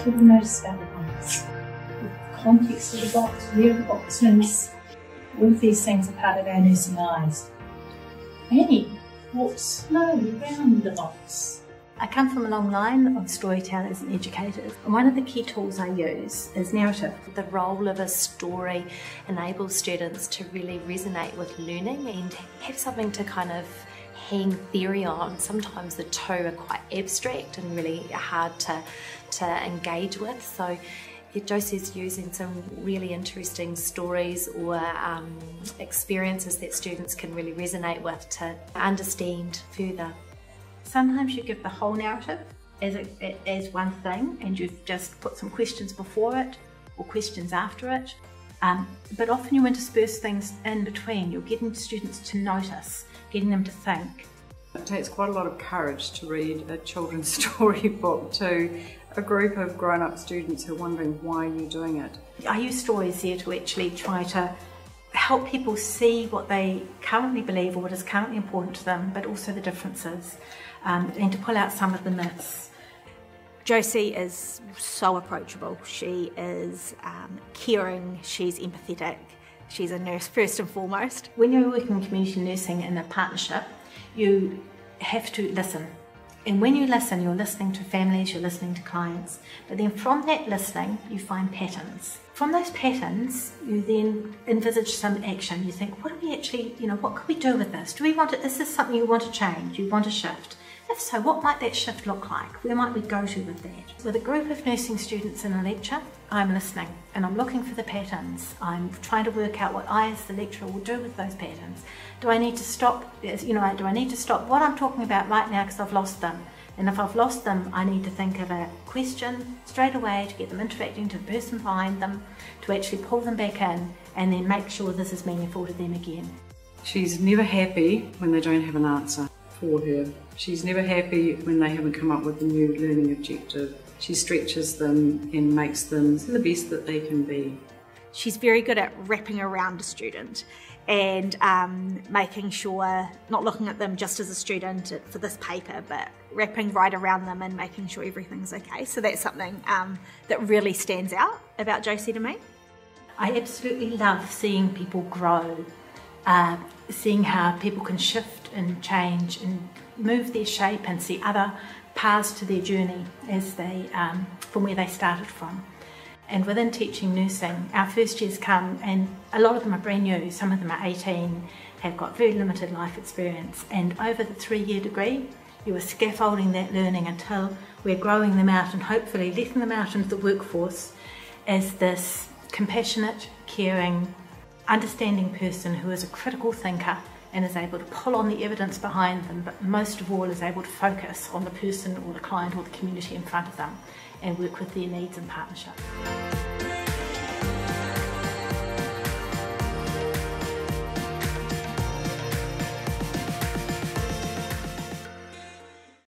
have you noticed about the box? The context of the box, where the box is, all of these things are part of our nursing lives. Annie, what's around the box? I come from a long line of storytellers and educators, and one of the key tools I use is narrative. The role of a story enables students to really resonate with learning and have something to kind of hang theory on. Sometimes the two are quite abstract and really hard to engage with. So Josie's using some really interesting stories or experiences that students can really resonate with to understand further. Sometimes you give the whole narrative as one thing and you've just put some questions before it or questions after it, but often you intersperse things in between. You're getting students to notice, getting them to think. It takes quite a lot of courage to read a children's storybook to a group of grown-up students who are wondering why you're doing it. I use stories here to actually try to help people see what they currently believe or what is currently important to them, but also the differences, and to pull out some of the myths. Josie is so approachable. She is caring, she's empathetic, she's a nurse first and foremost. When you're working in community nursing in a partnership, you have to listen. And when you listen, you're listening to families, you're listening to clients. But then from that listening, you find patterns. From those patterns, you then envisage some action. You think, what do we actually, what could we do with this? Is this something you want to change? You want to shift? If so, what might that shift look like? Where might we go to with that? With a group of nursing students in a lecture, I'm listening and I'm looking for the patterns. I'm trying to work out what I as the lecturer will do with those patterns. Do I need to stop, do I need to stop what I'm talking about right now because I've lost them? And if I've lost them, I need to think of a question straight away to get them interacting to the person behind them, to actually pull them back in and then make sure this is meaningful to them again. She's never happy when they don't have an answer for her. She's never happy when they haven't come up with a new learning objective. She stretches them and makes them the best that they can be. She's very good at wrapping around a student and making sure, not looking at them just as a student for this paper, but wrapping right around them and making sure everything's okay. So that's something that really stands out about Josie to me. I absolutely love seeing people grow, seeing how people can shift and change and move their shape and see other paths to their journey as they, from where they started from. And within teaching nursing, our first years come and a lot of them are brand new. Some of them are 18, have got very limited life experience, and over the 3-year degree you are scaffolding that learning until we're growing them out and hopefully letting them out into the workforce as this compassionate, caring, understanding person who is a critical thinker and is able to pull on the evidence behind them, but most of all is able to focus on the person or the client or the community in front of them and work with their needs in partnership.